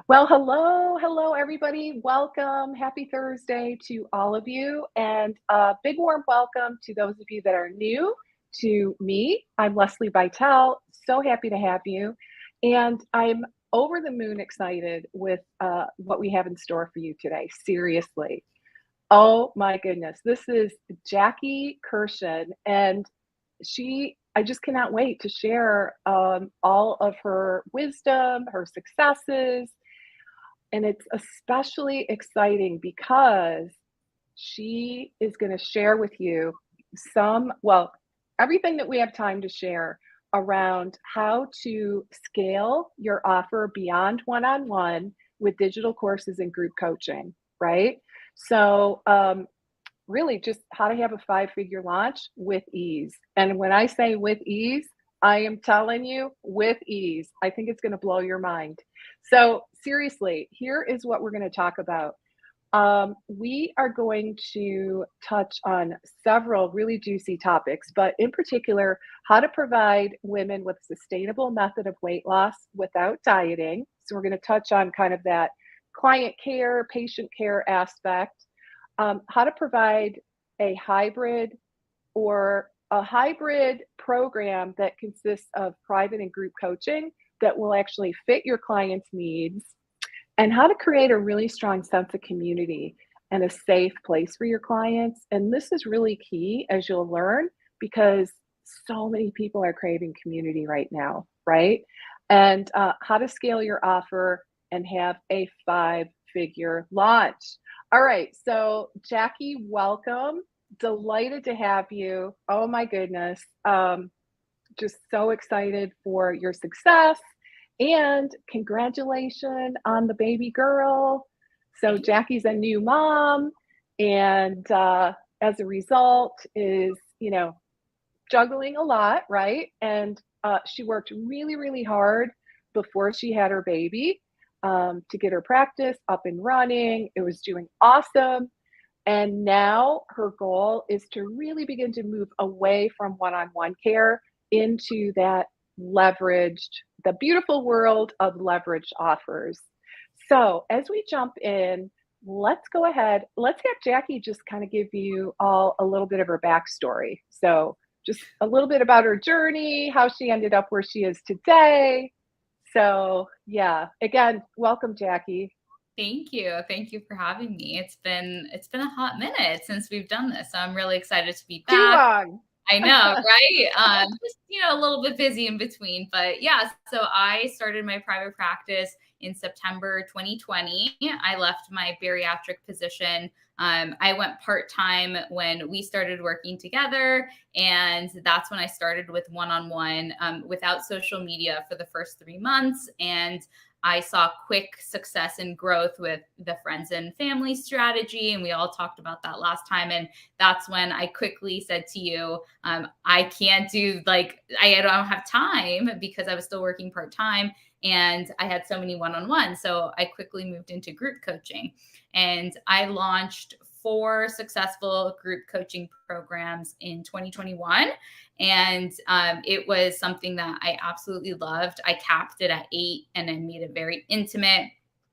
Well, hello, everybody. Welcome. Happy Thursday to all of you. And a big warm welcome to those of you that are new to me. I'm Leslie Vitel. So happy to have you. And I'm over the moon excited with what we have in store for you today. Seriously. Oh my goodness. This is Jackie Kirshen. And I just cannot wait to share all of her wisdom, her successes, and it's especially exciting because she is going to share with you everything that we have time to share around how to scale your offer beyond one on one with digital courses and group coaching, right? So, really just how to have a 5-figure launch with ease. And when I say with ease, I am telling you with ease. I think it's going to blow your mind. So, seriously, here is what we're going to talk about. We are going to touch on several really juicy topics, but in particular, how to provide women with a sustainable method of weight loss without dieting. So, we're going to touch on kind of that client care, patient care aspect, how to provide a hybrid program that consists of private and group coaching that will actually fit your client's needs, and how to create a really strong sense of community and a safe place for your clients. And this is really key, as you'll learn, because so many people are craving community right now, right? And how to scale your offer and have a 5-figure launch. All right, so Jackie, welcome. Delighted to have you. Oh my goodness. Just so excited for your success, and congratulations on the baby girl. So Jackie's a new mom, and as a result is, juggling a lot, right? And she worked really, really hard before she had her baby to get her practice up and running. It was doing awesome. And now her goal is to really begin to move away from one-on-one care into that the beautiful world of leveraged offers. So as we jump in, let's go ahead. Let's have Jackie just kind of give you all a little bit of her backstory. So just a little bit about her journey, how she ended up where she is today. So yeah, again, welcome, Jackie. Thank you. Thank you for having me. It's been a hot minute since we've done this. So I'm really excited to be Too back. long. I know, right? Just, a little bit busy in between, but yeah, so I started my private practice in September 2020. I left my bariatric position. I went part-time when we started working together, and that's when I started with one-on-one without social media for the first 3 months. And I saw quick success and growth with the friends and family strategy. And we all talked about that last time. And that's when I quickly said to you, I can't do I don't have time because I was still working part-time and I had so many one-on-ones. So I quickly moved into group coaching, and I launched 4 successful group coaching programs in 2021. And it was something that I absolutely loved. I capped it at 8 and I made it very intimate.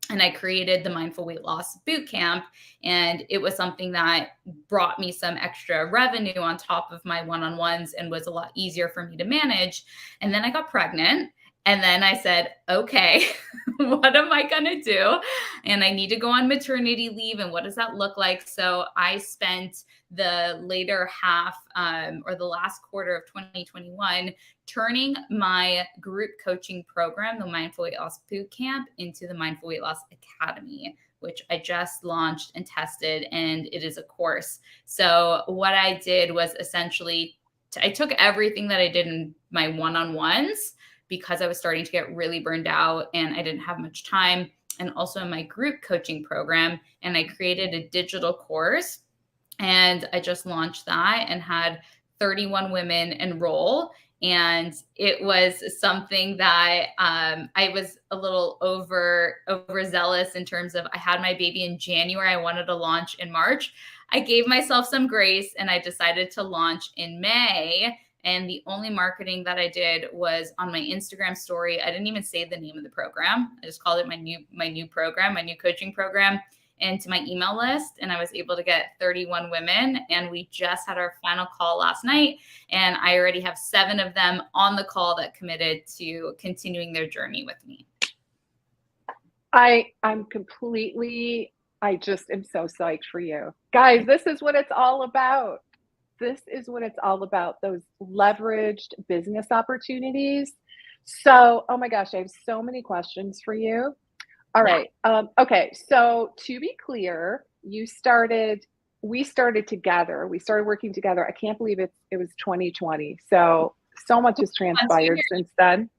And I created the Mindful Weight Loss Bootcamp. And it was something that brought me some extra revenue on top of my one-on-ones and was a lot easier for me to manage. And then I got pregnant. And then I said, okay, what am I going to do? And I need to go on maternity leave. And what does that look like? So I spent the later half or the last quarter of 2021 turning my group coaching program, the Mindful Weight Loss Bootcamp, into the Mindful Weight Loss Academy, which I just launched and tested, and it is a course. So what I did was essentially, I took everything that I did in my one-on-ones because I was starting to get really burned out and I didn't have much time, and also in my group coaching program, and I created a digital course, and I just launched that and had 31 women enroll. And it was something that I was a little overzealous in terms of, I had my baby in January. I wanted to launch in March. I gave myself some grace and I decided to launch in May. And the only marketing that I did was on my Instagram story. I didn't even say the name of the program. I just called it my new program, my new coaching program, and to my email list. And I was able to get 31 women. And we just had our final call last night. And I already have 7 of them on the call that committed to continuing their journey with me. I just am so psyched for you. Guys, this is what it's all about. This is what it's all about, those leveraged business opportunities. So, oh my gosh, I have so many questions for you. All right. Okay. So to be clear, we started together. We started working together. I can't believe it was 2020. So much has transpired since then.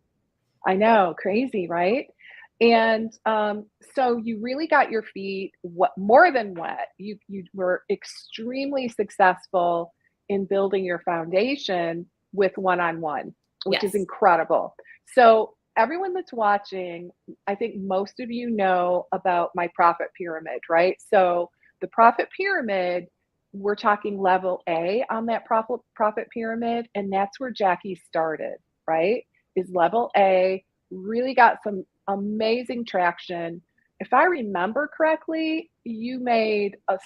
I know, crazy, right? And so you really got your feet more than wet. You were extremely successful in building your foundation with one-on-one, which is incredible. So everyone that's watching, I think most of you know about my profit pyramid, right? So the profit pyramid, we're talking level A on that profit pyramid, and that's where Jackie started, right? Is level A, really got some amazing traction. If I remember correctly, you made a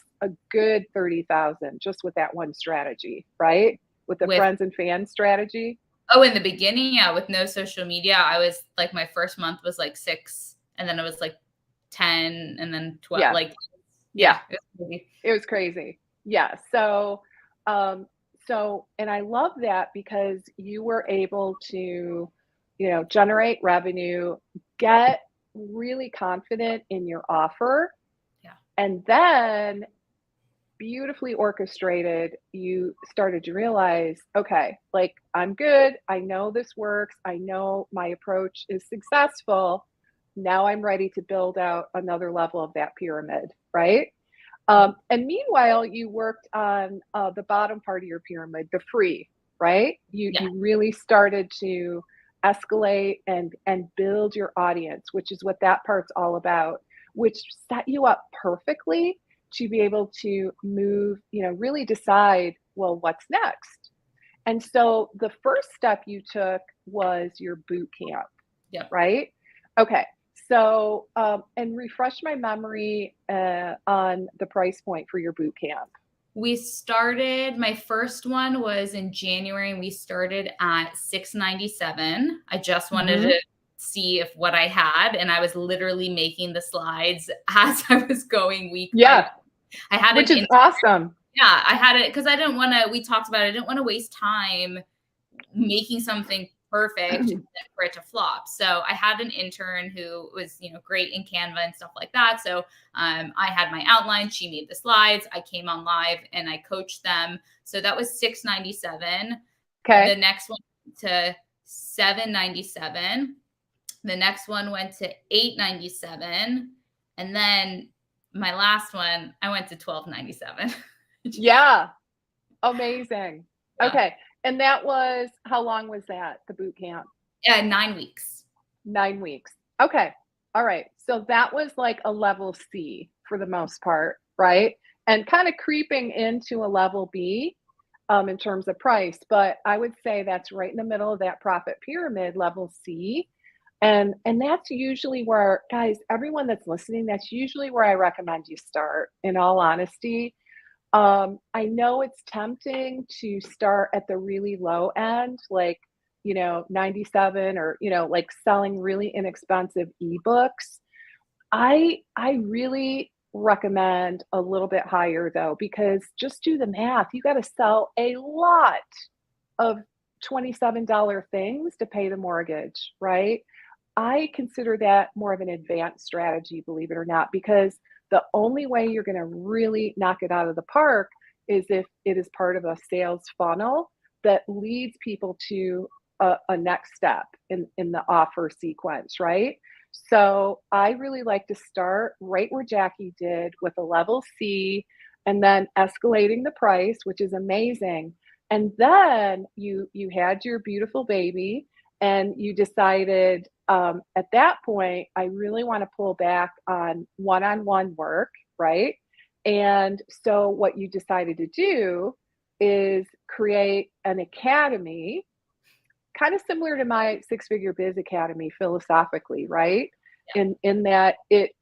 good 30,000 just with that one strategy, right? With the friends and fans strategy. Oh, in the beginning, yeah, with no social media, I was like, my first month was like 6, and then it was like 10, and then 12. Yeah. Like, it was crazy. Yeah. So, and I love that because you were able to, generate revenue, get really confident in your offer, and then beautifully orchestrated, you started to realize, okay, like I'm good. I know this works. I know my approach is successful. Now I'm ready to build out another level of that pyramid, right? And meanwhile, you worked on the bottom part of your pyramid, the free, right? You really started to escalate and build your audience, which is what that part's all about, which set you up perfectly to be able to move, really decide, well, what's next? And so the first step you took was your boot camp, right? Okay. So, and refresh my memory on the price point for your boot camp. My first one was in January, and we started at $697. I just wanted to see if what I had, and I was literally making the slides as I was going week by week. I had which is awesome. Yeah, I had it because I didn't want to, we talked about it, I didn't want to waste time making something perfect for it to flop. So I had an intern who was, great in Canva and stuff like that. So I had my outline, she made the slides, I came on live and I coached them. So that was $697. Okay. The next one to $797. The next one went to $897. And then my last one, I went to $1297. Yeah. Amazing. Yeah. Okay. And that was, how long was that, the boot camp? 9 weeks. 9 weeks. Okay. All right. So that was like a level C for the most part, right? And kind of creeping into a level B in terms of price. But I would say that's right in the middle of that profit pyramid, level C. And that's usually where, guys, everyone that's listening, that's usually where I recommend you start, in all honesty. I know it's tempting to start at the really low end, like, 97 or, like selling really inexpensive ebooks. I really recommend a little bit higher though, because just do the math. You got to sell a lot of $27 things to pay the mortgage, right? I consider that more of an advanced strategy, believe it or not, because the only way you're going to really knock it out of the park is if it is part of a sales funnel that leads people to a next step in the offer sequence, right? So I really like to start right where Jackie did, with a level C, and then escalating the price, which is amazing. And then you had your beautiful baby, and you decided, at that point, I really want to pull back on one-on-one work, right? And so what you decided to do is create an academy, kind of similar to my Six-Figure Biz Academy philosophically, right? In that it's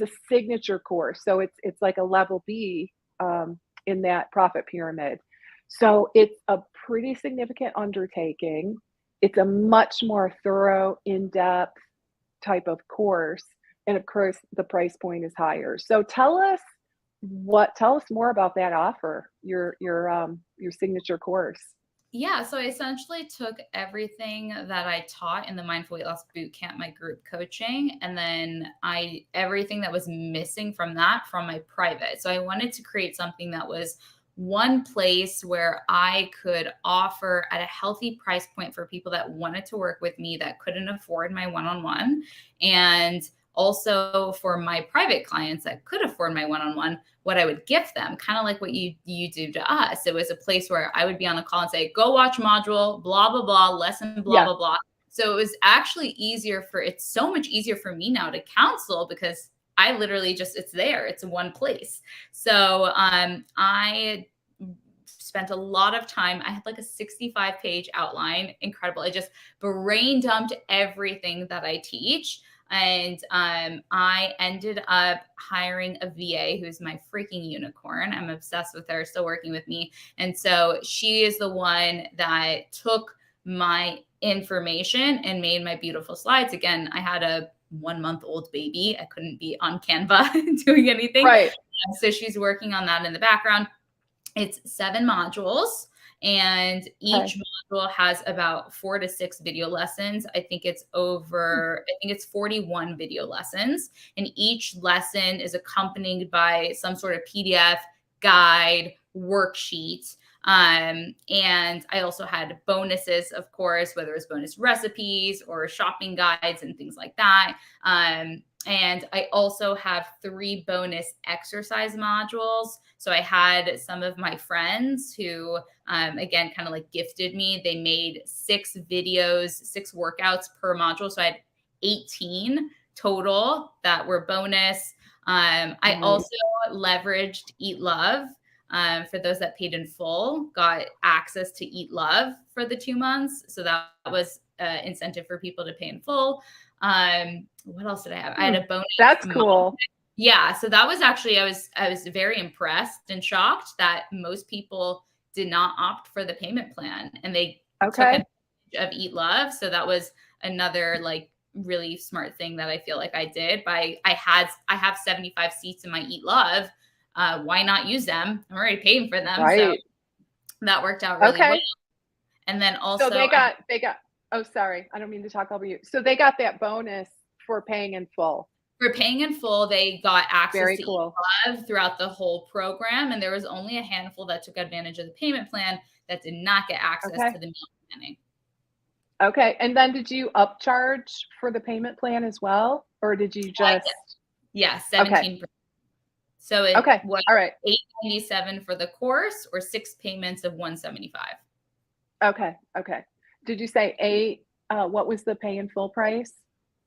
a signature course, so it's like a level B in that profit pyramid. So it's a pretty significant undertaking. It's a much more thorough, in-depth type of course, and of course, the price point is higher. So tell us more about that offer, your signature course. Yeah, so I essentially took everything that I taught in the Mindful Weight Loss Bootcamp, my group coaching, and then everything that was missing from that from my private. So I wanted to create something that was one place where I could offer at a healthy price point for people that wanted to work with me that couldn't afford my one-on-one, and also for my private clients that could afford my one-on-one, what I would gift them, kind of like what you do to us. It was a place where I would be on a call and say, go watch module, blah, blah, blah, lesson, blah, blah, blah. So it was actually it's so much easier for me now to counsel because I literally it's there. It's one place. So I spent a lot of time. I had like a 65-page outline. Incredible. I just brain dumped everything that I teach. And I ended up hiring a VA who's my freaking unicorn. I'm obsessed with her, still working with me. And so she is the one that took my information and made my beautiful slides. Again, I had a 1-month-old baby. I couldn't be on Canva doing anything. Right. So she's working on that in the background. It's 7 modules. And each module has about 4 to 6 video lessons. I think it's 41 video lessons. And each lesson is accompanied by some sort of PDF, guide, worksheet. And I also had bonuses, of course, whether it's bonus recipes or shopping guides and things like that. And I also have 3 bonus exercise modules. So I had some of my friends who, again, kind of like gifted me. They made 6 videos, 6 workouts per module. So I had 18 total that were bonus. I also leveraged Eat Love. For those that paid in full, got access to Eat Love for the 2 months. So that was incentive for people to pay in full. What else did I have? I had a bonus. That's cool. Yeah. So that was actually, I was very impressed and shocked that most people did not opt for the payment plan, and they took advantage of Eat Love. So that was another like really smart thing that I feel like I did. I have 75 seats in my Eat Love. Why not use them? I'm already paying for them. Right. So that worked out really well. And then also so they got, oh, sorry. I don't mean to talk over you. So they got that bonus for paying in full. For paying in full, they got access to Eat Love throughout the whole program. And there was only a handful that took advantage of the payment plan that did not get access to the meal planning. Okay. And then did you upcharge for the payment plan as well? Or did you just? Yeah, 17%. So it was all right. $897 for the course, or 6 payments of $175. Okay. Did you say 8? What was the pay in full price?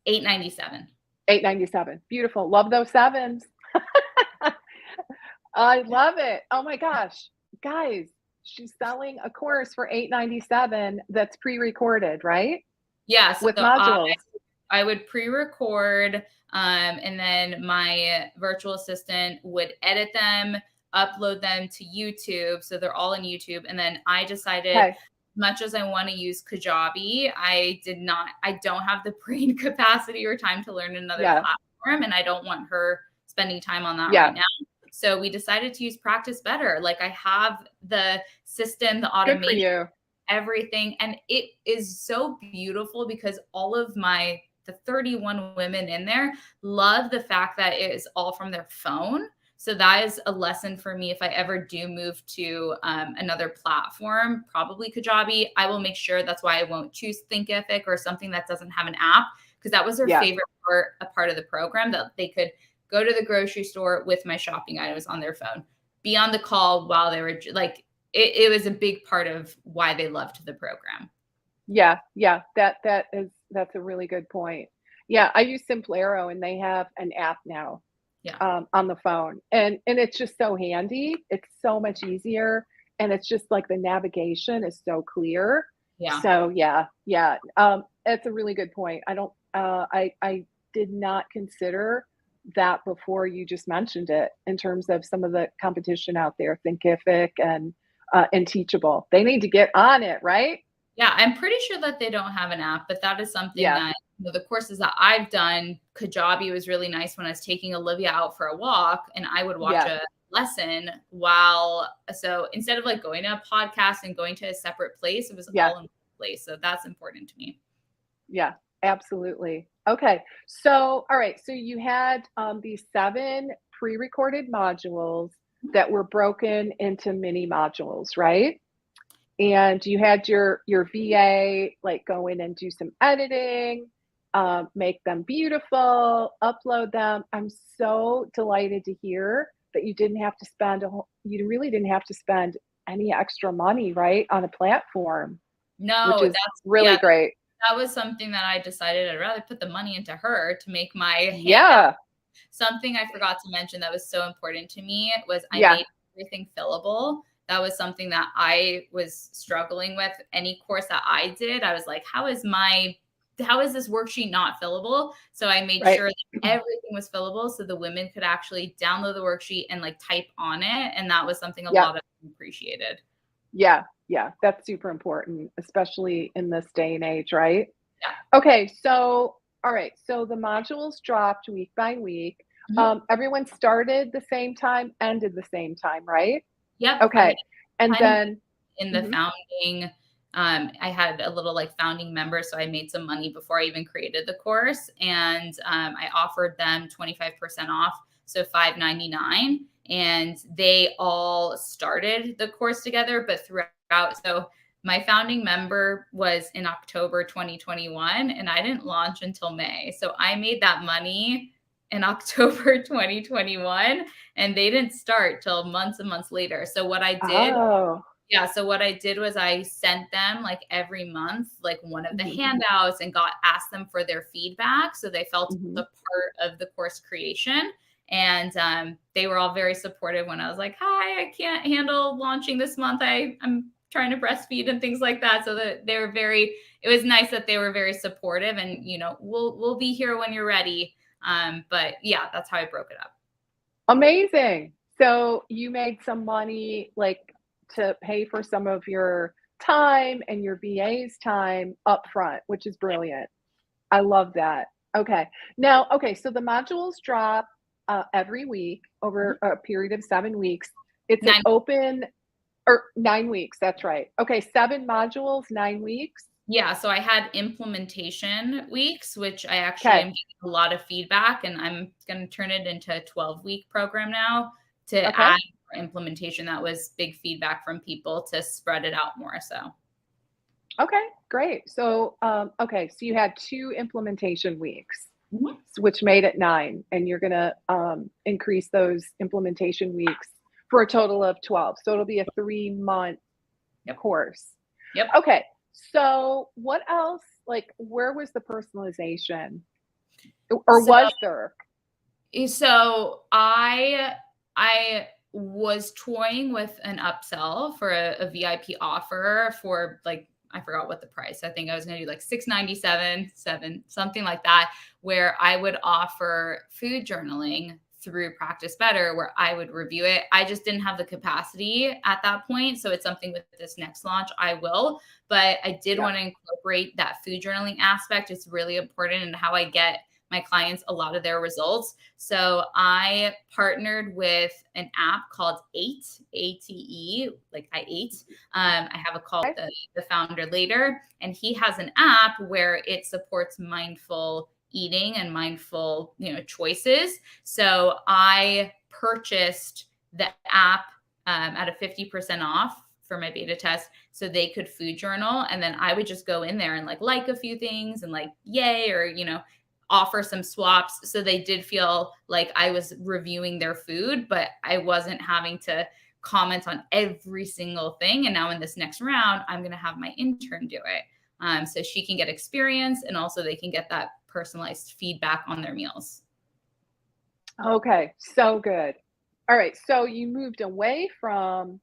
$897. $897. Beautiful. Love those 7s. I love it. Oh my gosh, guys, she's selling a course for $897 that's pre-recorded, right? Yeah. So with modules. I would pre-record, and then my virtual assistant would edit them, upload them to YouTube. So they're all in YouTube. And then I decided, much as I want to use Kajabi, I don't have the brain capacity or time to learn another platform. And I don't want her spending time on that right now. So we decided to use Practice Better. Like, I have the system, the automation, everything. And it is so beautiful because all of the 31 women in there love the fact that it is all from their phone. So that is a lesson for me. If I ever do move to another platform, probably Kajabi, I will make sure. That's why I won't choose Thinkific or something that doesn't have an app, because that was their favorite part of the program, that they could go to the grocery store with my shopping items on their phone, be on the call while they were like, it was a big part of why they loved the program. Yeah. That's a really good point. Yeah. I use Simplero, and they have an app now. On the phone, and it's just so handy. It's so much easier, and it's just like the navigation is so clear. Yeah. So yeah, yeah. It's a really good point. I don't, I did not consider that before you just mentioned it in terms of some of the competition out there, Thinkific and Teachable. They need to get on it, right? Yeah, I'm pretty sure that they don't have an app, but that is something Yeah, that, the courses that I've done, Kajabi was really nice when I was taking Olivia out for a walk and I would watch yeah, a lesson so instead of like going to a podcast and going to a separate place, it was yeah, all in one place. So that's important to me. yeah, absolutely. Okay. So, all right. So you had these 7 pre-recorded modules that were broken into mini modules, right? And you had your VA like go in and do some editing, make them beautiful, upload them. I'm so delighted to hear that you didn't have to spend you really didn't have to spend any extra money, right, on a platform, which No, is really great. that was something that I decided I'd rather put the money into her to make my handout. Yeah, Something I forgot to mention that was so important to me was I yeah, made everything fillable. That was something that I was struggling with. Any course that I did, I was like, how is this worksheet not fillable? So I made right. sure that everything was fillable so the women could actually download the worksheet and like type on it. And that was something a Yeah, lot of them appreciated. yeah, yeah. That's super important, especially in this day and age, right? Yeah. Okay, so all right, so the modules dropped week by week. Mhm. Everyone started the same time, ended the same time, right? Yep. I mean, Okay, and kind of then in the mhm, founding, I had a little like founding member, so I made some money before I even created the course, and I offered them 25% off, so $5.99, and they all started the course together, but throughout. So my founding member was in October 2021, and I didn't launch until May, so I made that money in October 2021, and they didn't start till months and months later. So what I did oh, yeah, so what I did was I sent them like every month, like one of the mhm, handouts and asked them for their feedback. So they felt a mhm. part of the course creation. And they were all very supportive when I was like, hi, I can't handle launching this month. I'm trying to breastfeed and things like that. So that they were it was nice that they were very supportive and, we'll be here when you're ready. But yeah, that's how I broke it up. Amazing. So you made some money, like, to pay for some of your time and your VA's time upfront, which is brilliant. I love that. Okay. Now, okay, so the modules drop, every week over a period of 7 weeks. It's an 9 open or 9 weeks, that's right. Okay, 7 modules, 9 weeks? Yeah, so I had implementation weeks, which I actually Okay. am getting a lot of feedback, and I'm going to turn it into a 12-week program now to Okay. add more implementation. That was big feedback from people to spread it out more. So, Okay, great. So, okay, so you had 2 implementation weeks, mhm. which made it 9, and you're gonna, increase those implementation weeks for a total of 12. So it'll be a 3-month Yep, course. yep. Okay, so what else, like, where was the personalization? Or So, was there? I was toying with an upsell for a VIP offer for like I forgot what the price. I think I was going to do like 697, 7, something like that, where I would offer food journaling through Practice Better, where I would review it. I just didn't have the capacity at that point. So it's something with this next launch I will, but I did Yeah. want to incorporate that food journaling aspect. It's really important in how I get my clients a lot of their results. So I partnered with an app called Ate, ATE, like I ate. I have a call Okay. with the founder later, and he has an app where it supports mindful eating and mindful, choices. So I purchased the app at a 50% off for my beta test so they could food journal, and then I would just go in there and like a few things and like yay or offer some swaps. So they did feel like I was reviewing their food, but I wasn't having to comment on every single thing. And now in this next round, I'm going to have my intern do it. So she can get experience and also they can get that personalized feedback on their meals. Okay, so good. All right, so you moved away from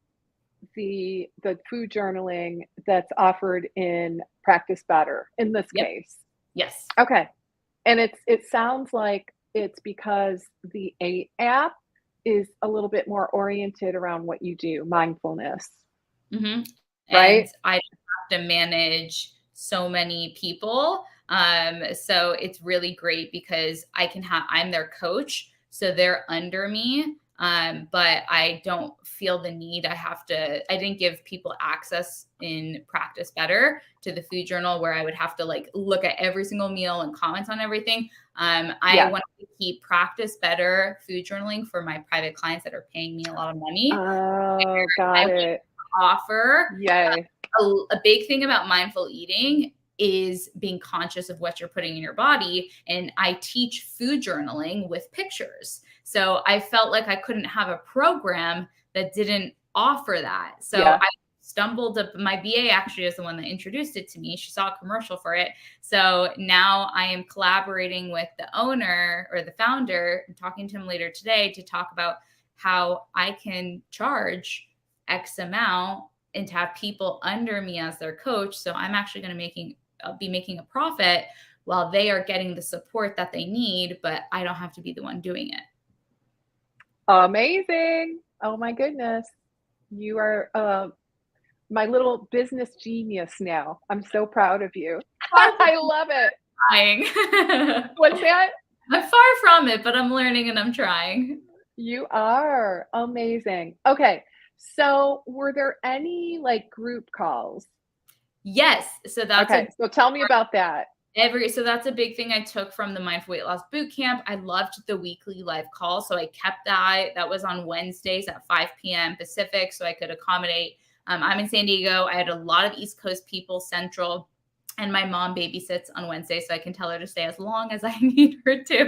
the food journaling that's offered in Practice Better in this Yep. case. Yes. Okay. And it sounds like it's because the 8 app is a little bit more oriented around what you do, mindfulness, Hmm. And right? I have to manage so many people. So it's really great because I'm their coach, so they're under me. But I don't feel the need. I didn't give people access in Practice Better to the food journal where I would have to like look at every single meal and comment on everything. I Yeah. want to keep Practice Better food journaling for my private clients that are paying me a lot of money. Oh, I got would it. offer Yay. a big thing about mindful eating is being conscious of what you're putting in your body. And I teach food journaling with pictures. So I felt like I couldn't have a program that didn't offer that. So Yeah. I stumbled up. My VA actually is the one that introduced it to me. She saw a commercial for it. So now I am collaborating with the owner or the founder and talking to him later today to talk about how I can charge X amount and to have people under me as their coach. So I'm actually going to be making a profit while they are getting the support that they need, but I don't have to be the one doing it. Amazing. Oh my goodness. You are my little business genius now. I'm so proud of you. Far from I love it. trying. What's that? I'm far from it, but I'm learning and I'm trying. You are amazing. Okay. So, were there any like group calls? Yes. So that's Okay. So, tell me about that. so that's a big thing I took from the Mindful Weight Loss Bootcamp. I loved the weekly live call. So I kept that. That was on Wednesdays at 5 p.m. Pacific. So I could accommodate. I'm in San Diego. I had a lot of East Coast people, Central, and my mom babysits on Wednesday. So I can tell her to stay as long as I need her to.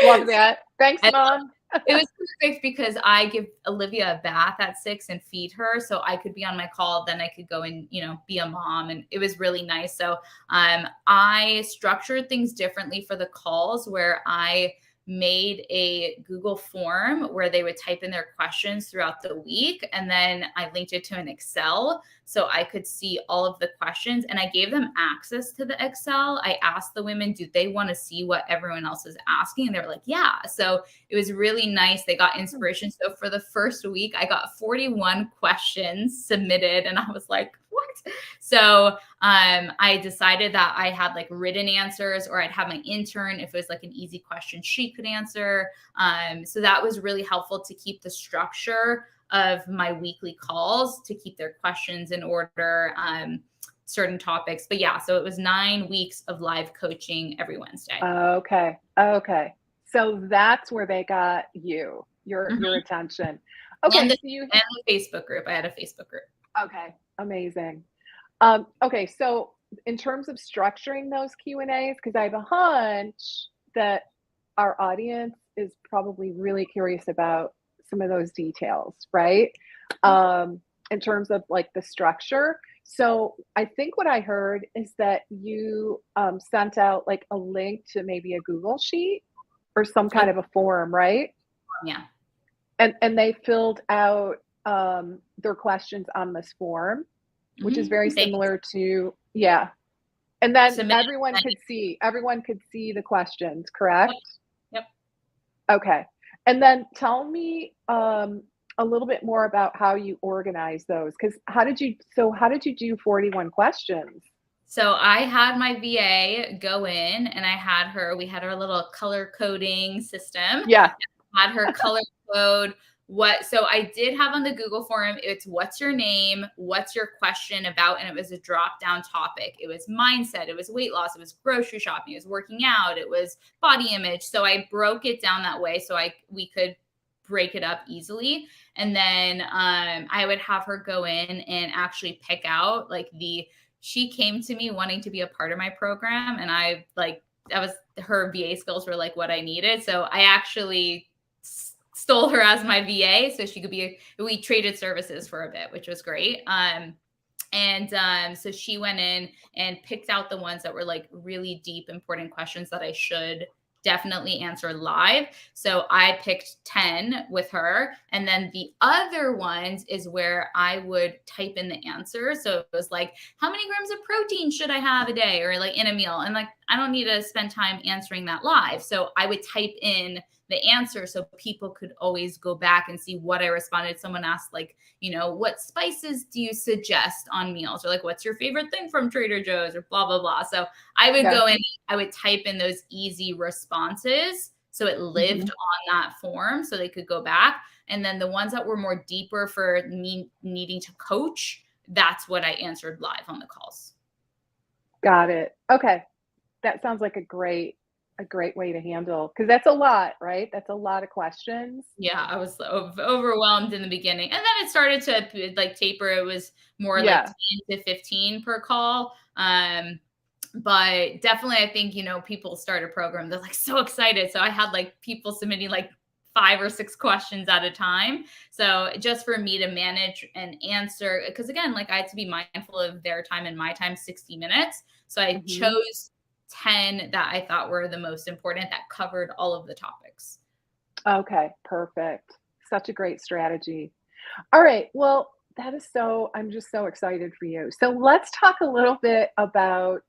Love that. Thanks, I Mom. It was perfect because I give Olivia a bath at 6 and feed her. So I could be on my call, then I could go and, be a mom. And it was really nice. So I structured things differently for the calls where I made a Google form where they would type in their questions throughout the week. And then I linked it to an Excel so I could see all of the questions, and I gave them access to the Excel. I asked the women, do they want to see what everyone else is asking? And they were like, yeah. So it was really nice. They got inspiration. So for the first week, I got 41 questions submitted, and I was like, what? So I decided that I had like written answers, or I'd have my intern, if it was like an easy question, she could answer. So that was really helpful to keep the structure of my weekly calls, to keep their questions in order, certain topics. But yeah, so it was 9 weeks of live coaching every Wednesday. Okay. Okay. So that's where they got your attention. Okay. And So the Facebook group. I had a Facebook group. okay. Amazing. Okay. So in terms of structuring those Q&As, because I have a hunch that our audience is probably really curious about some of those details, right? In terms of like the structure. So I think what I heard is that you sent out like a link to maybe a Google sheet or some kind of a form, right? Yeah. And they filled out their questions on this form, which is very similar to, yeah. And then everyone could see the questions, correct? Yep. Okay. And then tell me a little bit more about how you organize those. Because how did you do 41 questions? So I had my VA go in, and we had our little color coding system. Yeah. Had her color code so I did have on the Google form, it's what's your name, what's your question about, and it was a drop down topic. It was mindset, it was weight loss, it was grocery shopping, it was working out, it was body image. So I broke it down that way so we could break it up easily. And then I would have her go in and actually pick out she came to me wanting to be a part of my program, and her VA skills were like what I needed. So I actually stole her as my VA so she could we traded services for a bit, which was great. So she went in and picked out the ones that were like really deep, important questions that I should definitely answer live. So I picked 10 with her. And then the other ones is where I would type in the answer. So it was like, how many grams of protein should I have a day, or like in a meal? And like, I don't need to spend time answering that live. So I would type in the answer so people could always go back and see what I responded. Someone asked, like, what spices do you suggest on meals? Or like, what's your favorite thing from Trader Joe's, or blah, blah, blah. So I would go in, I would type in those easy responses. So it lived on that form so they could go back. And then the ones that were more deeper for me needing to coach, that's what I answered live on the calls. Got it. Okay. That sounds like a great way to handle, because that's a lot, right? That's a lot of questions. Yeah, I was overwhelmed in the beginning. And then it started to like taper. It was more like 10 to 15 per call. But definitely, I think, people start a program, they're like so excited. So I had like people submitting like 5 or 6 questions at a time. So just for me to manage and answer, because again, like I had to be mindful of their time and my time, 60 minutes. So I chose 10 that I thought were the most important, that covered all of the topics. Okay, perfect. Such a great strategy. All right. Well, I'm just so excited for you. So let's talk a little bit about,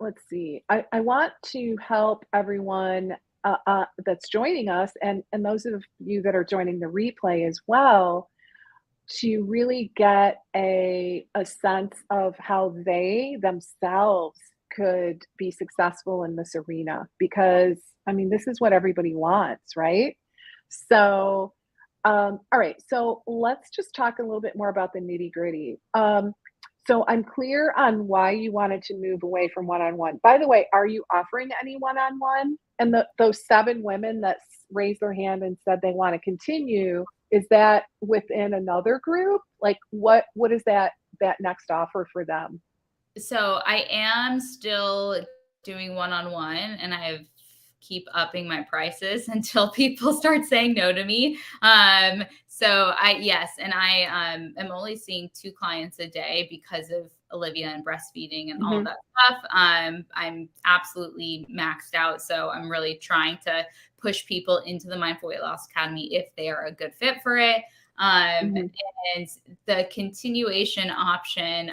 let's see. I want to help everyone that's joining us, and those of you that are joining the replay as well, to really get a sense of how they themselves could be successful in this arena, because I mean, this is what everybody wants, right? So, all right, so let's just talk a little bit more about the nitty gritty. So I'm clear on why you wanted to move away from one-on-one. By the way, are you offering any one-on-one? And those 7 women that raised their hand and said they want to continue, is that within another group? Like what is that next offer for them? So I am still doing one-on-one, and I keep upping my prices until people start saying no to me. So yes, and I am only seeing 2 clients a day because of Olivia and breastfeeding and all of that stuff. I'm absolutely maxed out. So I'm really trying to push people into the Mindful Weight Loss Academy if they are a good fit for it. And the continuation option,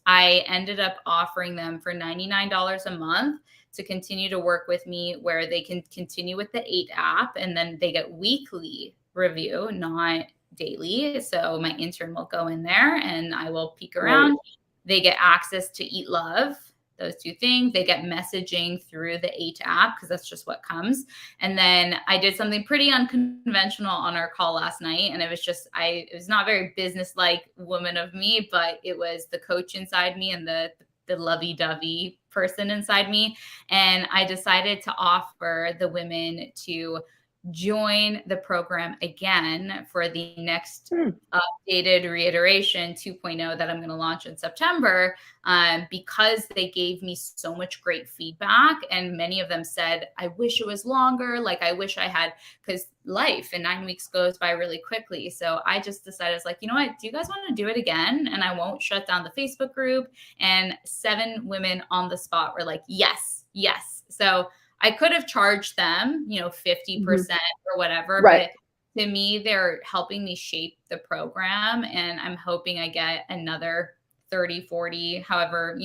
I ended up offering them for $99 a month to continue to work with me, where they can continue with the 8 app, and then they get weekly review, not daily. So my intern will go in there and I will peek around. They get access to Eat Love, those 2 things. They get messaging through the 8 app, because that's just what comes. And then I did something pretty unconventional on our call last night. And it was just, it was not very business-like woman of me, but it was the coach inside me and the lovey-dovey person inside me. And I decided to offer the women to join the program again for the next updated reiteration 2.0 that I'm going to launch in September, because they gave me so much great feedback. And many of them said, I wish it was longer. Like, I wish I had, because life in 9 weeks goes by really quickly. So I just decided, I was like, you know what, do you guys want to do it again? And I won't shut down the Facebook group. And 7 women on the spot were like, yes, yes. So I could have charged them, 50% or whatever, but to me, they're helping me shape the program. And I'm hoping I get another 30, 40, however,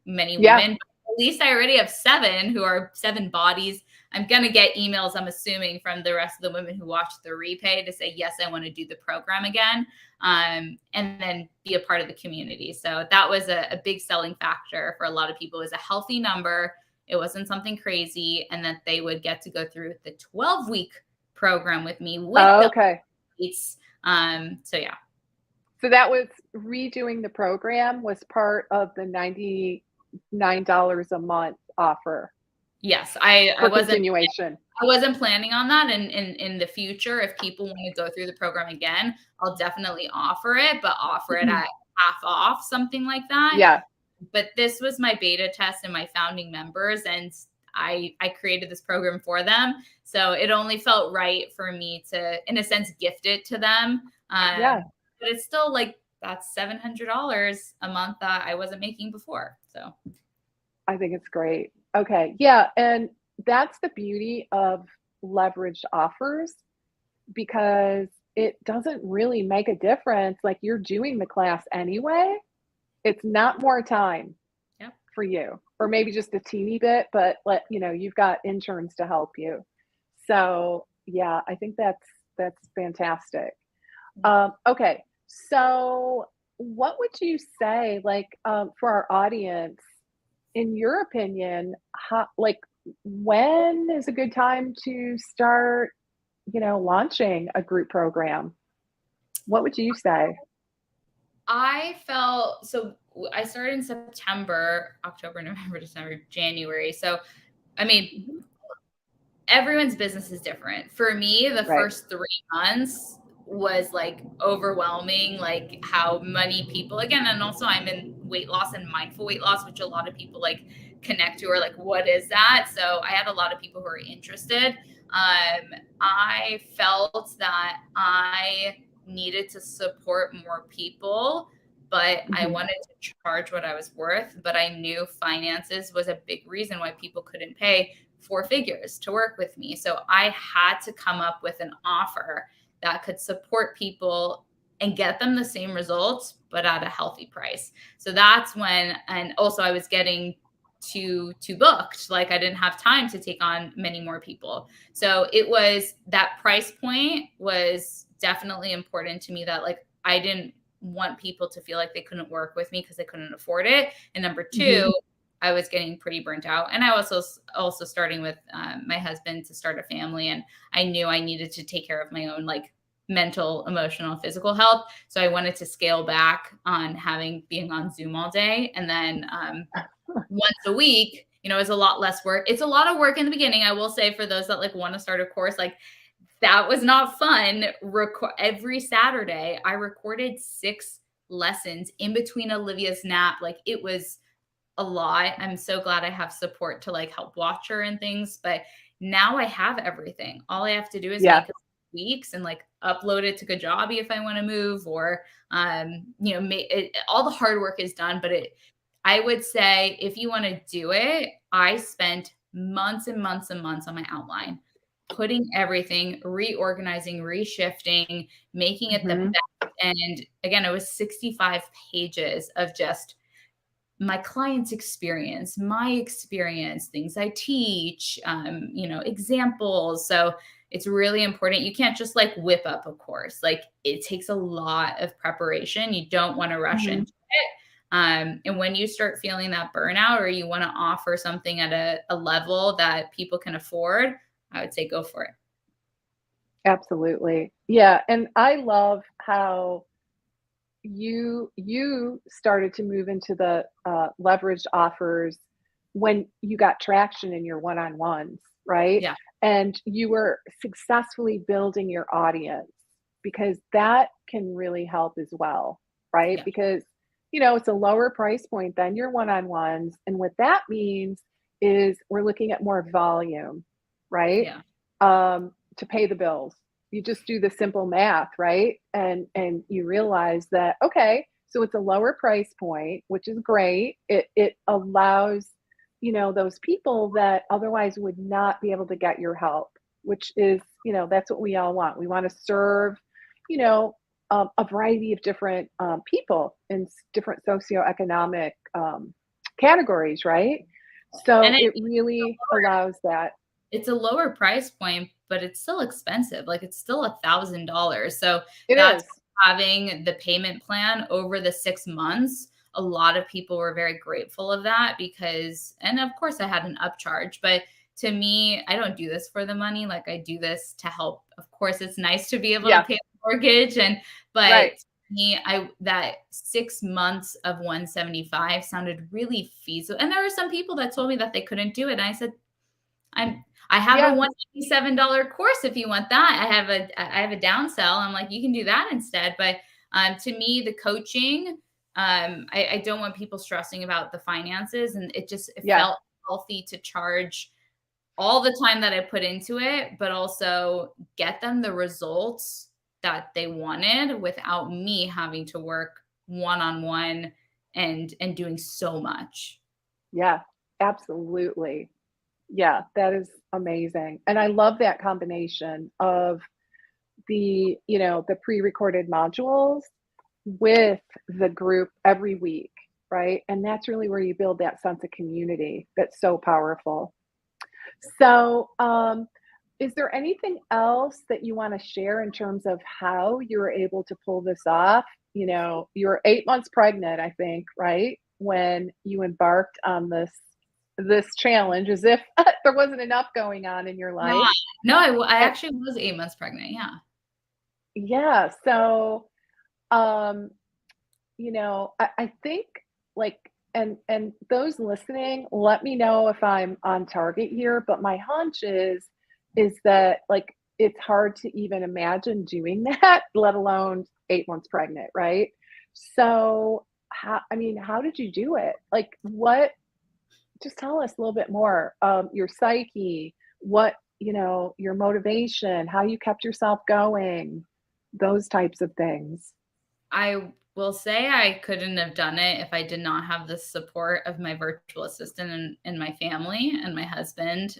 many women. At least I already have 7 who are 7 bodies. I'm going to get emails, I'm assuming, from the rest of the women who watched the replay to say, yes, I want to do the program again, and then be a part of the community. So that was a big selling factor for a lot of people, is a healthy number. It wasn't something crazy, and that they would get to go through the 12-week program with me with the weights. So yeah. So that was redoing the program was part of the $99 a month offer. Yes, I wasn't planning on that. And in the future, if people want to go through the program again, I'll definitely offer it, but offer it at half off, something like that. Yeah. But this was my beta test and my founding members, and I created this program for them. So it only felt right for me to, in a sense, gift it to them. But it's still like, that's $700 a month that I wasn't making before. So I think it's great. Okay. Yeah. And that's the beauty of leveraged offers because it doesn't really make a difference. Like you're doing the class anyway. It's not more time Yep. for you, or maybe just a teeny bit, but you've got interns to help you. So yeah, I think that's fantastic. Okay, so what would you say, like, for our audience, in your opinion, how, like, when is a good time to start, launching a group program? What would you say? I felt so I started in September, October, November, December, January. So, I mean, Mhm. everyone's business is different. For me, the Right. first 3 months was like overwhelming, like how many people, again, and also I'm in weight loss and mindful weight loss, which a lot of people like connect to or like, what is that? So I had a lot of people who are interested. I felt that I needed to support more people, but I Mhm. wanted to charge what I was worth. But I knew finances was a big reason why people couldn't pay 4 figures to work with me. So I had to come up with an offer that could support people and get them the same results, but at a healthy price. So that's when, and also I was getting too booked. Like I didn't have time to take on many more people. So it was that price point was definitely important to me, that like I didn't want people to feel like they couldn't work with me because they couldn't afford it. And number Mhm. two, I was getting pretty burnt out, and I also starting with my husband to start a family, and I knew I needed to take care of my own like mental, emotional, physical health. So I wanted to scale back on being on Zoom all day, and then once a week. Is a lot less work. It's a lot of work in the beginning. I will say, for those that like want to start a course, like that was not fun. Every Saturday, I recorded 6 lessons in between Olivia's nap. Like it was a lot. I'm so glad I have support to like help watch her and things. But now I have everything. All I have to do is Yeah. make weeks and like upload it to Kajabi if I want to move, or all the hard work is done. But I would say, if you want to do it, I spent months and months and months on my outline, putting everything, reorganizing, reshifting, making it the Mhm. best. And again, it was 65 pages of just my client's experience, my experience, things I teach, examples. So it's really important. You can't just like whip up a course. Like it takes a lot of preparation. You don't want to rush Mhm. into it. And when you start feeling that burnout, or you want to offer something at a level that people can afford, I would say go for it. Absolutely. Yeah, and I love how you started to move into the leveraged offers when you got traction in your one-on-ones, right? Yeah. And you were successfully building your audience, because that can really help as well, right? Yeah. Because it's a lower price point than your one-on-ones, and what that means is we're looking at more volume, right? Yeah. To pay the bills. You just do the simple math, right? And you realize that, okay, so it's a lower price point, which is great. It allows, those people that otherwise would not be able to get your help, which is, that's what we all want. We want to serve, you know, a variety of different people in different socioeconomic categories, right? And So it really allows that. it's a lower price point, but it's still expensive. Like it's still $1,000. So It that's is. having the payment plan over the 6 months. A lot of people were very grateful of that, because, and of course I had an upcharge, but to me, I don't do this for the money. Like I do this to help. Of course, it's nice to be able to Yeah, pay the mortgage, but right. to me, that 6 months of 175 sounded really feasible. And there were some people that told me that they couldn't do it. And I said, I have a Yeah, $187 course if you want that. I have a downsell. I'm like, you can do that instead. But to me, the coaching, I don't want people stressing about the finances, and it yeah, felt healthy to charge all the time that I put into it, but also get them the results that they wanted without me having to work one on one and doing so much. yeah. Absolutely. Yeah, that is amazing. And I love that combination of the pre-recorded modules with the group every week, right? And that's really where you build that sense of community that's so powerful. So, is there anything else that you want to share in terms of how you were able to pull this off? You were 8 months pregnant, I think, right? When you embarked on this challenge, as if there wasn't enough going on in your No, life. I And actually was 8 months pregnant. Yeah. yeah, so um, I think like and those listening, let me know if I'm on target here, but my hunch is that like it's hard to even imagine doing that, let alone 8 months pregnant, right? So how did you do it? Like what just tell us a little bit more. Your psyche, your motivation, how you kept yourself going, those types of things. I will say I couldn't have done it if I did not have the support of my virtual assistant and my family and my husband,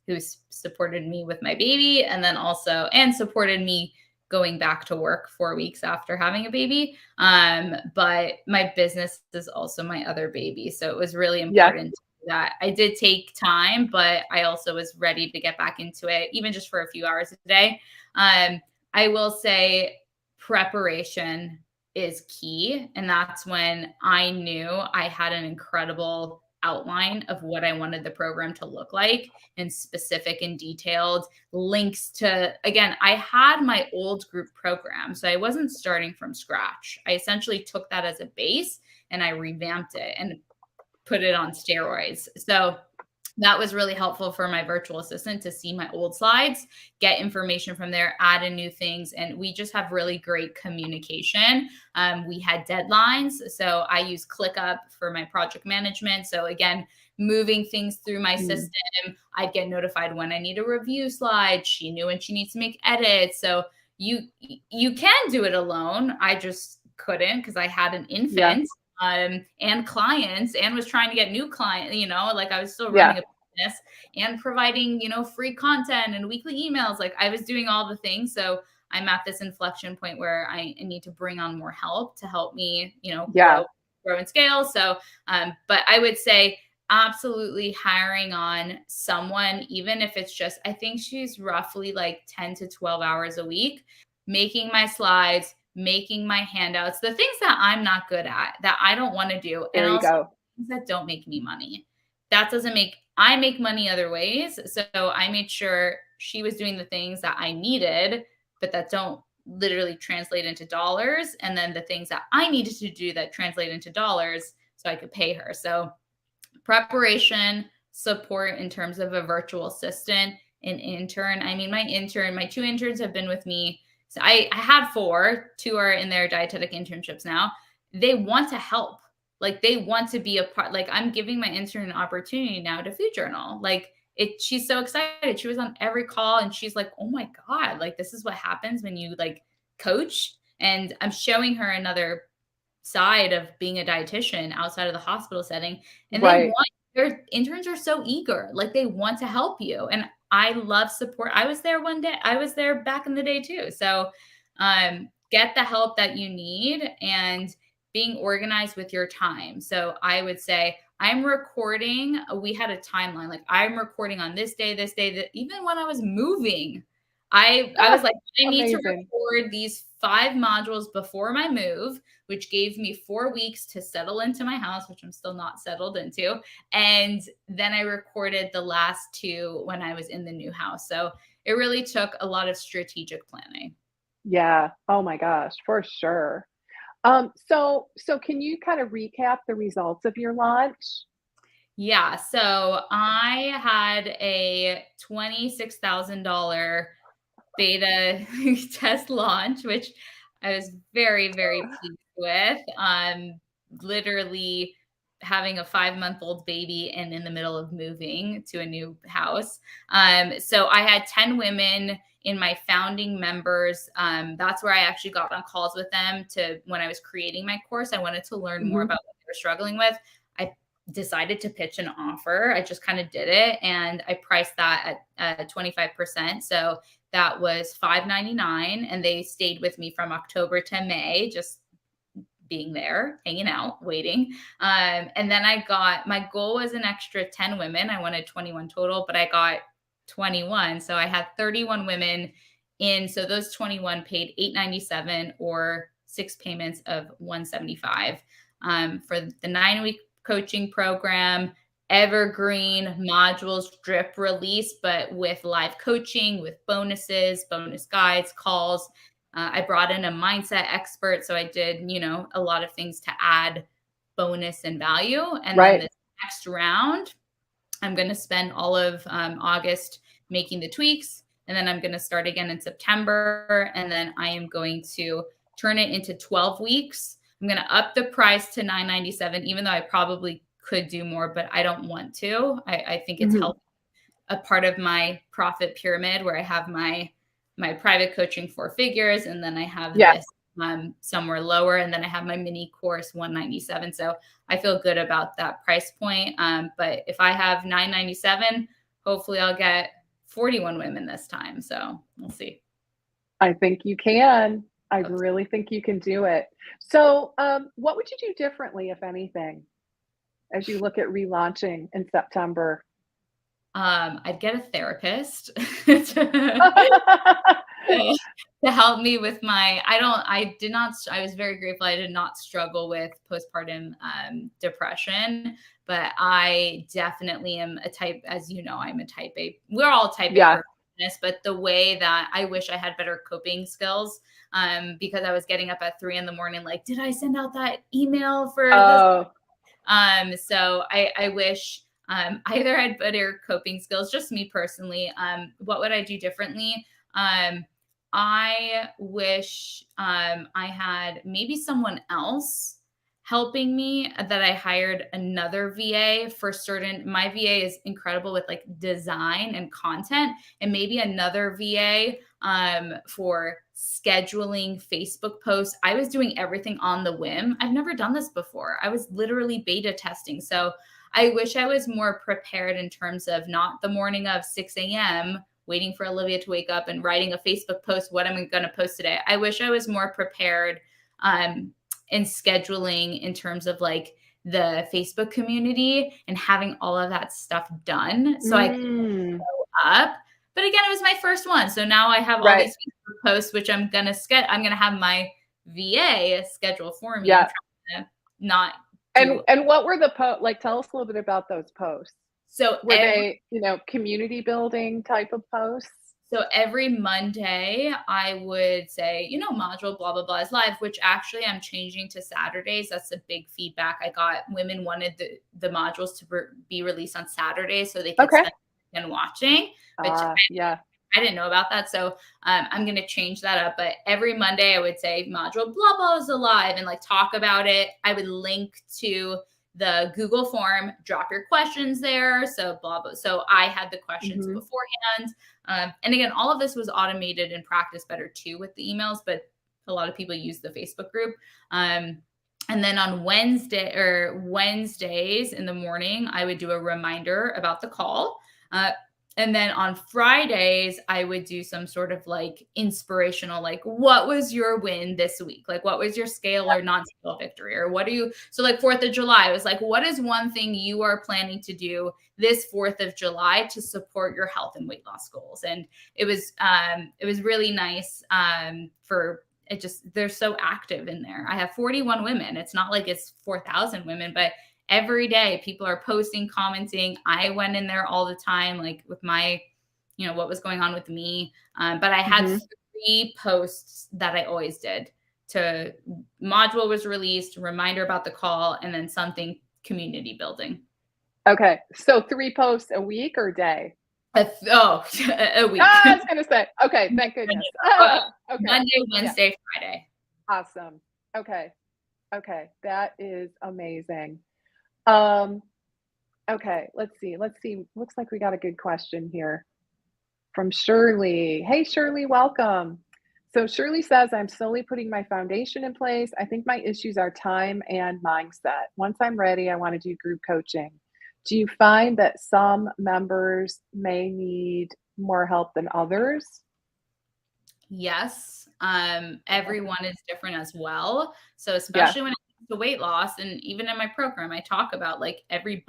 who supported me with my baby and then also and supported me going back to work 4 weeks after having a baby. But my business is also my other baby. So it was really Yeah. important that I did take time, but I also was ready to get back into it, even just for a few hours a day. I will say preparation is key. And that's when I knew I had an incredible outline of what I wanted the program to look like and specific and detailed links to, again, I had my old group program. So I wasn't starting from scratch. I essentially took that as a base and I revamped it and put it on steroids. So that was really helpful for my virtual assistant to see my old slides, get information from there, add in new things. And we just have really great communication. We had deadlines. So I use ClickUp for my project management. So again, moving things through my Mm. system, I'd get notified when I need a review slide. She knew when she needs to make edits. So you can do it alone. I just couldn't because I had an Yeah. infant and clients and was trying to get new clients, like I was still Yeah. running a business and providing, free content and weekly emails. Like I was doing all the things. So I'm at this inflection point where I need to bring on more help to help me, Yeah. grow and scale. So, but I would say absolutely hiring on someone, even if it's just, I think she's roughly like 10 to 12 hours a week, making my slides, making my handouts, the things that I'm not good at, that I don't want to do, and There you also go. things that don't make me money. That doesn't make, I make money other ways. So I made sure she was doing the things that I needed, but that don't literally translate into dollars. And then the things that I needed to do that translate into dollars so I could pay her. So preparation, support in terms of a virtual assistant, an intern. I mean, my two interns have been with me. So I had four, two are in their dietetic internships now. They want to help. Like they want to be a part. Like I'm giving my intern an opportunity now to food journal. Like she's so excited. She was on every call and she's like, oh my God, like this is what happens when you like coach. And I'm showing her another side of being a dietitian outside of the hospital setting, and Right. their interns are so eager, like they want to help you. And I love support. I was there one day. I was there back in the day too. So get the help that you need and being organized with your time. So I would say I'm recording. We had a timeline. Like I'm recording on this day, that even when I was moving, I was Ah, like, I need to amazing. record these 5 modules before my move, which gave me 4 weeks to settle into my house, which I'm still not settled into. And then I recorded the last two when I was in the new house. So it really took a lot of strategic planning. Yeah. Oh my gosh, for sure. So can you kind of recap the results of your launch? Yeah. So I had a $26,000 beta test launch, which I was very, very pleased with. Literally having a 5-month-old baby and in the middle of moving to a new house. So I had 10 women in my founding members. That's where I actually got on calls with them to when I was creating my course. I wanted to learn more Mhm. about what they were struggling with. I decided to pitch an offer. I just kind of did it, and I priced that at 25%. So that was $5.99, and they stayed with me from October to May, just being there, hanging out, waiting. And then my goal was an extra 10 women. I wanted 21 total, but I got 21. So I had 31 women in. So those 21 paid $897 or 6 payments of $175 for the 9-week coaching program, evergreen modules, drip release, but with live coaching, with bonuses, bonus guides, calls. I brought in a mindset expert. So I did, a lot of things to add bonus and value. And then this next round, I'm going to spend all of August making the tweaks. And then I'm going to start again in September. And then I am going to turn it into 12 weeks. I'm going to up the price to $997, even though I probably could do more, but I don't want to. I think it's helped a part of my profit pyramid where I have my private coaching 4 figures, and then I have this somewhere lower, and then I have my mini course $197. So I feel good about that price point. But if I have $997, hopefully I'll get 41 women this time. So we'll see. I think you can. I really think you can do it. So what would you do differently, if anything, as you look at relaunching in September? I'd get a therapist to help me with I was very grateful. I did not struggle with postpartum depression, but I definitely am a type, as you know, I'm a type A. We're all type A, but the way that I wish I had better coping skills, because I was getting up at 3 a.m, like, did I send out that email for this? So I wish either I had better coping skills, just me personally. What would I do differently? I wish I had maybe someone else helping me, that I hired another VA for my VA is incredible with like design and content, and maybe another VA for scheduling Facebook posts. I was doing everything on the whim. I've never done this before. I was literally beta testing. So I wish I was more prepared in terms of not the morning of 6 a.m. waiting for Olivia to wake up and writing a Facebook post. What am I going to post today? I wish I was more prepared in scheduling in terms of like the Facebook community and having all of that stuff done so I could go up. But again, it was my first one. So now I have all these Facebook posts, which I'm going to have my VA schedule for me. And what were the posts? Like, tell us a little bit about those posts. So were they, community building type of posts? So every Monday I would say, module blah, blah, blah is live, which actually I'm changing to Saturdays. That's a big feedback I got. Women wanted the modules to be released on Saturdays so they could spend and watching, which I didn't know about that. So I'm going to change that up. But every Monday I would say module blah, blah is alive and like talk about it. I would link to the Google form, drop your questions there. So blah, blah. So I had the questions beforehand. And again, all of this was automated in Practice Better too with the emails, but a lot of people use the Facebook group. And then on Wednesdays in the morning, I would do a reminder about the call. And then on Fridays, I would do some sort of like inspirational, like, what was your win this week? Like, what was your scale or non-scale victory? Or so like 4th of July, I was like, what is one thing you are planning to do this 4th of July to support your health and weight loss goals? And it was really nice they're so active in there. I have 41 women. It's not like it's 4,000 women, but every day people are posting, commenting. I went in there all the time, like with my, what was going on with me. But I had 3 posts that I always did. Module was released, reminder about the call, and then something community building. Okay. So 3 posts a week or day? A week. I was going to say, okay, thank goodness. Okay. Monday, Wednesday, Friday. Awesome. Okay. That is amazing. Okay, let's see. Looks like we got a good question here from Shirley. Hey, Shirley, welcome. So Shirley says, I'm slowly putting my foundation in place. I think my issues are time and mindset. Once I'm ready, I want to do group coaching. Do you find that some members may need more help than others? Yes. Everyone is different as well. So Yeah. especially when it comes to weight loss, and even in my program, I talk about like everybody's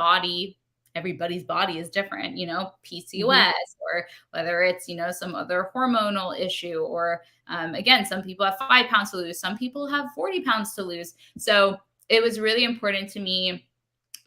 body is different, Hmm. PCOS, or whether it's, some other hormonal issue, or again, some people have 5 pounds to lose, some people have 40 pounds to lose. So it was really important to me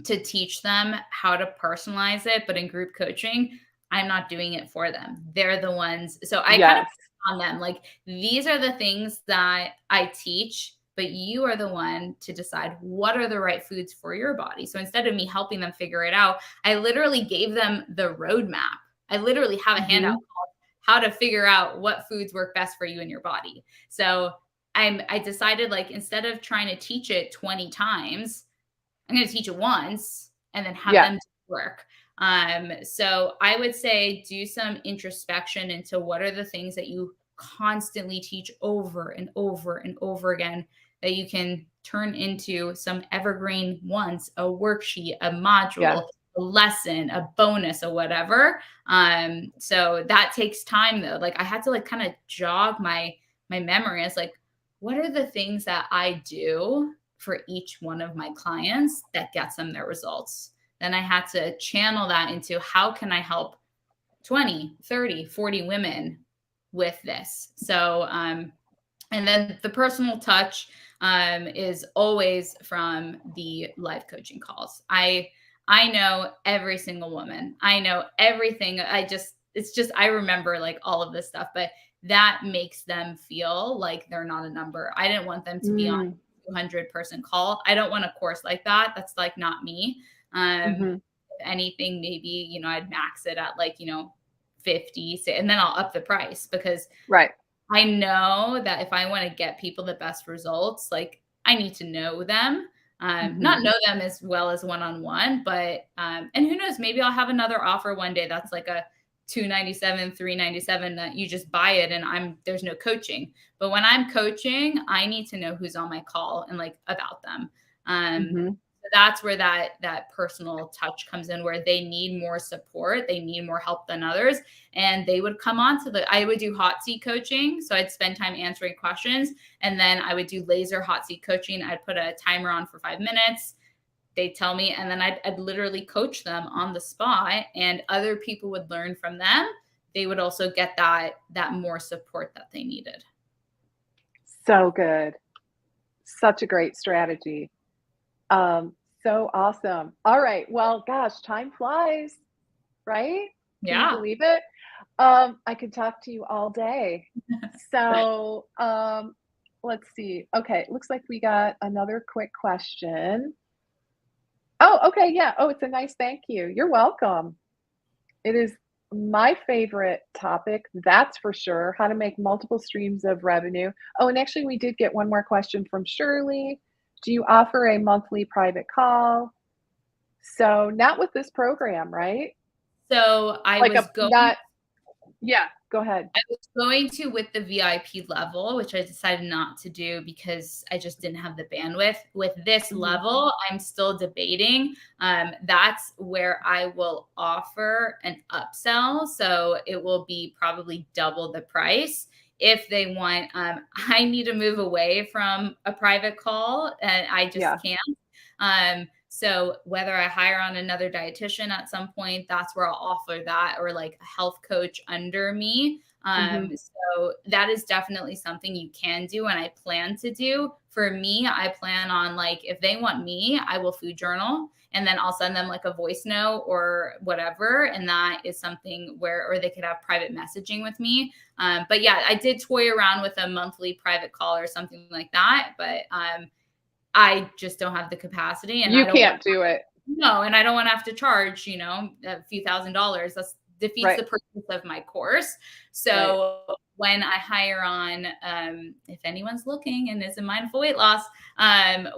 to teach them how to personalize it. But in group coaching, I'm not doing it for them. They're the ones. So I kind of Yes. put it on them. Like, these are the things that I teach, but you are the one to decide what are the right foods for your body. So instead of me helping them figure it out, I literally gave them the roadmap. I literally have a handout Hmm. called how to figure out what foods work best for you and your body. So I decided, like, instead of trying to teach it 20 times, I'm going to teach it once and then have Yeah. them do the work. So I would say do some introspection into what are the things that you constantly teach over and over and over again that you can turn into some evergreen once, a worksheet, a Yes. module, a lesson, a bonus, or whatever. So that takes time though. Like, I had to like kind of jog my memory. It's like, what are the things that I do for each one of my clients that gets them their results? Then I had to channel that into how can I help 20, 30, 40 women with this. So, and then the personal touch is always from the live coaching calls. I know every single woman. I know everything. I remember like all of this stuff, but that makes them feel like they're not a number. I didn't want them to be on Mm. 200-person call. I don't want a course like that. That's like not me. Hmm. If anything, maybe, I'd max it at like, 50, and then I'll up the price, because Right. I know that if I want to get people the best results, like, I need to know them. Hmm. Not know them as well as one-on-one, but and who knows, maybe I'll have another offer one day that's like a 297, 397, that you just buy it and there's no coaching. But when I'm coaching, I need to know who's on my call and like about them. Hmm. So that's where that personal touch comes in, where they need more support, they need more help than others, and they would come on to I would do hot seat coaching. So I'd spend time answering questions, and then I would do laser hot seat coaching. I'd put a timer on for 5 minutes. They'd tell me, and then I'd literally coach them on the spot, and other people would learn from them. They would also get that more support that they needed. So good. Such a great strategy. Um, so awesome. All right. Well, gosh, time flies, right? Can you Yeah. believe it? I could talk to you all day. So, let's see. Okay, it looks like we got another quick question. Oh, okay, yeah. Oh, it's a nice thank you. You're welcome. It is my favorite topic, that's for sure. How to make multiple streams of revenue. Oh, and actually, we did get one more question from Shirley. Do you offer a monthly private call? So, not with this program, right? So Like a not, yeah, go ahead. I was going to with the VIP level, which I decided not to do because I just didn't have the bandwidth. With this Mhm. level, I'm still debating. That's where I will offer an upsell. So it will be probably double the price. If they want, I need to move away from a private call, and I just Yeah. can't. So whether I hire on another dietitian at some point, that's where I'll offer that, or like a health coach under me. Mhm. So that is definitely something you can do, and I plan to do. For me, I plan on, like, if they want me, I will food journal, and then I'll send them like a voice note or whatever. And that is something where, or they could have private messaging with me. But yeah, I did toy around with a monthly private call or something like that. But I just don't have the capacity, and I You don't want can't do it. no, and I don't want to have to charge, a few $1,000s. That defeats Right. the purpose of my course. Right. So when I hire on, if anyone's looking and is in mindful weight loss,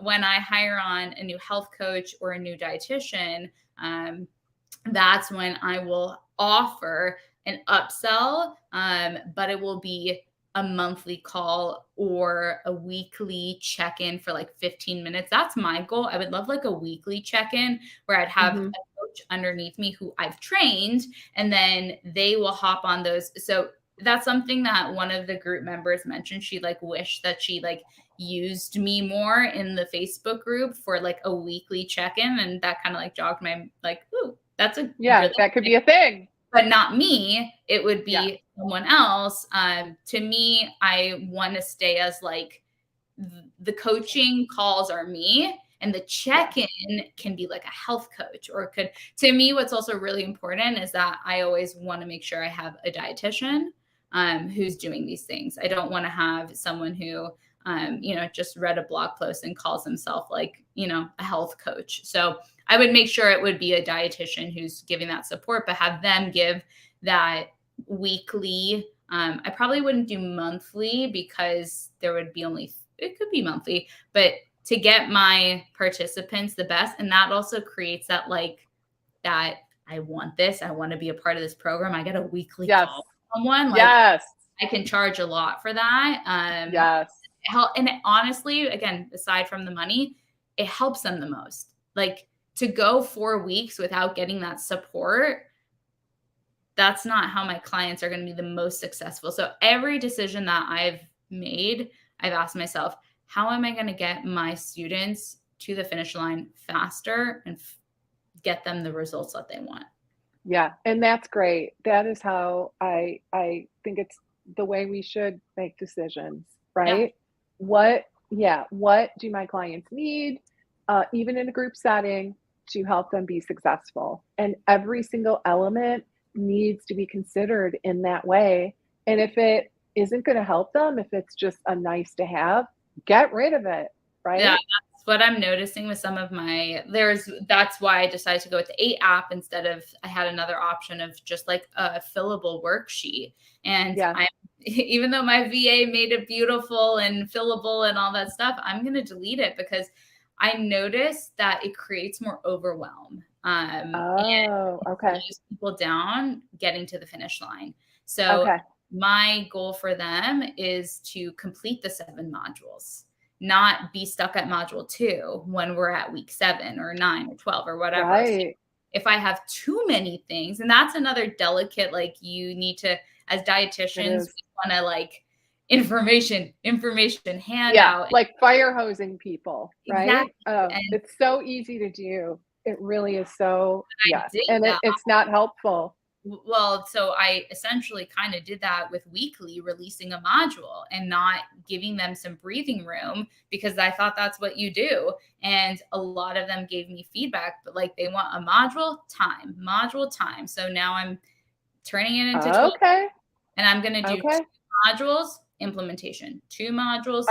when I hire on a new health coach or a new dietitian, that's when I will offer an upsell, but it will be a monthly call or a weekly check-in for like 15 minutes. That's my goal. I would love like a weekly check-in where I'd have a coach underneath me who I've trained, and then they will hop on those. So that's something that one of the group members mentioned. She like wished that she like used me more in the Facebook group for like a weekly check-in. And that kind of like jogged my like, ooh, that's a really that could be a thing. But not me. It would be someone else. To me, I want to stay as like the coaching calls are me, and the check-in can be like a health coach, or it could. To me, what's also really important is that I always want to make sure I have a dietitian who's doing these things. I don't want to have someone who just read a blog post and calls himself like, a health coach. So I would make sure it would be a dietitian who's giving that support, but have them give that weekly. I probably wouldn't do monthly because there would be it could be monthly, but to get my participants the best. And that also creates that that I want this. I want to be a part of this program. I get a weekly call from someone. I can charge a lot for that. And honestly, again, aside from the money, it helps them the most. Like to go 4 weeks without getting that support, that's not how my clients are going to be the most successful. So every decision that I've made, I've asked myself, how am I going to get my students to the finish line faster and get them the results that they want? Yeah. And that's great. That is how I think it's the way we should make decisions, right? What do my clients need, even in a group setting, to help them be successful? And every single element needs to be considered in that way. And if it isn't going to help them, if it's just a nice to have, get rid of it, right? Yeah, that's what I'm noticing with some of that's why I decided to go with the 8 app instead of, I had another option of just like a fillable worksheet. And even though my VA made it beautiful and fillable and all that stuff, I'm going to delete it because I noticed that it creates more overwhelm. And slows people down getting to the finish line. So my goal for them is to complete the 7 modules, not be stuck at module 2 when we're at week 7 or 9 or 12 or whatever. Right. So if I have too many things, and that's another delicate, like you need to, as dietitians, we want to like information handout. Like fire hosing people, right? Exactly. It's so easy to do. It really is so, and it's not helpful. Well, so I essentially kind of did that with weekly releasing a module and not giving them some breathing room because I thought that's what you do. And a lot of them gave me feedback, but like they want a module time. So now I'm turning it into 12. And I'm going to do 2 modules, implementation, 2 modules.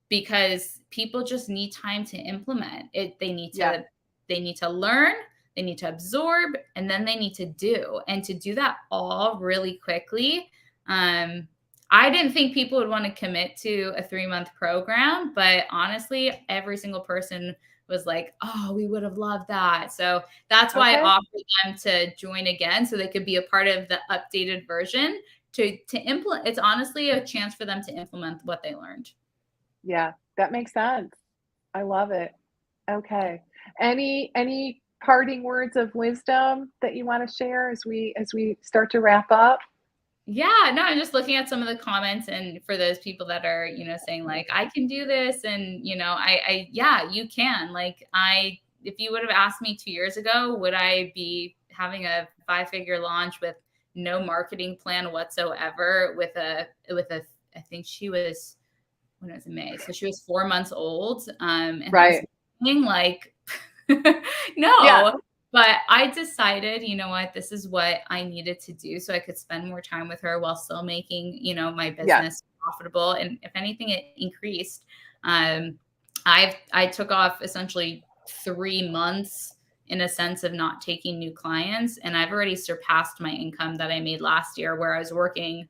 Because people just need time to implement it. They need to learn, they need to absorb, and then they need to do. And to do that all really quickly, I didn't think people would want to commit to a 3-month program, but honestly, every single person was like, oh, we would have loved that. So that's why I offered them to join again so they could be a part of the updated version to implement. It's honestly a chance for them to implement what they learned. Yeah, that makes sense. I love it. Okay. Any parting words of wisdom that you want to share as we start to wrap up? Yeah, no, I'm just looking at some of the comments, and for those people that are, saying like, I can do this. And, you can. Like if you would have asked me 2 years ago, would I be having a 5-figure launch with no marketing plan whatsoever with I think she was, when it was in May. So she was 4 months old. And like, no, but I decided, you know what, this is what I needed to do so I could spend more time with her while still making, my business profitable. And if anything, it increased. I took off essentially 3 months in a sense of not taking new clients. And I've already surpassed my income that I made last year where I was working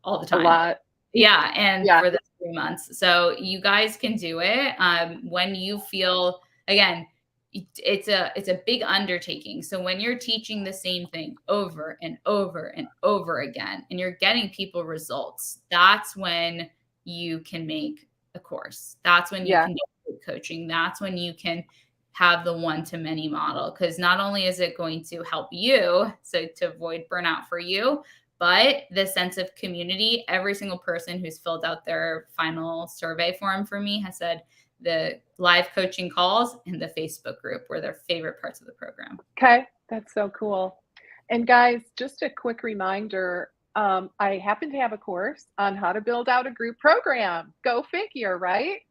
all the time. A lot. Yeah. And for the 3 months. So you guys can do it. When you feel, again, it's a big undertaking. So when you're teaching the same thing over and over and over again, and you're getting people results, that's when you can make a course. That's when you Yeah. can get coaching. That's when you can have the one-to-many model, because not only is it going to help you, so to avoid burnout for you, but the sense of community. Every single person who's filled out their final survey form for me has said the live coaching calls and the Facebook group were their favorite parts of the program. Okay, that's so cool. And guys, just a quick reminder, I happen to have a course on how to build out a group program. Go figure, right?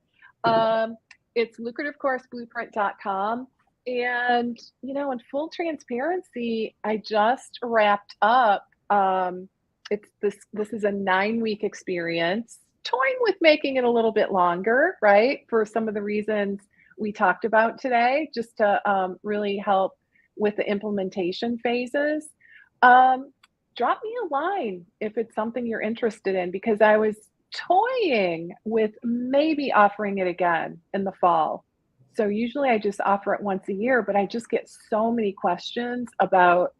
It's lucrativecourse.blueprint.com. And, you know, in full transparency, I just wrapped up. This is a 9-week experience, toying with making it a little bit longer, right? For some of the reasons we talked about today, just to really help with the implementation phases. Drop me a line if it's something you're interested in, because I was toying with maybe offering it again in the fall. So usually I just offer it once a year, but I just get so many questions about,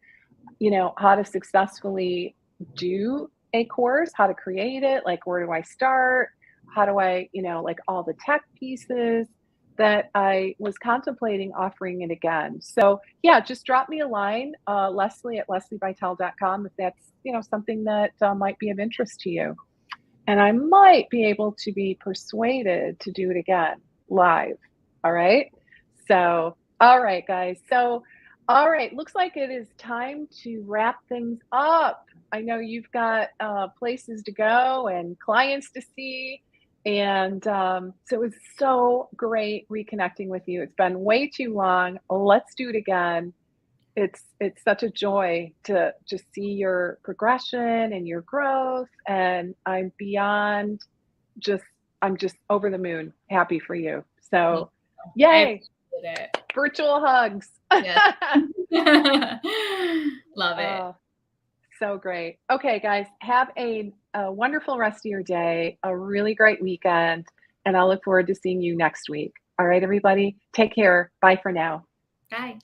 you know, how to successfully do a course, how to create it, like where do I start? How do I, you know, like all the tech pieces, that I was contemplating offering it again. So yeah, just drop me a line, Leslie at lesliebytel.com, if that's, you know, something that might be of interest to you. And I might be able to be persuaded to do it again live. All right. So, all right, guys. So, all right. Looks like it is time to wrap things up. I know you've got places to go and clients to see. And so it was so great reconnecting with you. It's been way too long. Let's do it again. It's such a joy to just see your progression and your growth. And I'm beyond just, I'm just over the moon happy for you. So yay, it. virtual hugs. Yes. Love it. So great. Okay, guys, have a wonderful rest of your day, a really great weekend, and I'll look forward to seeing you next week. All right, everybody, take care. Bye for now. Bye.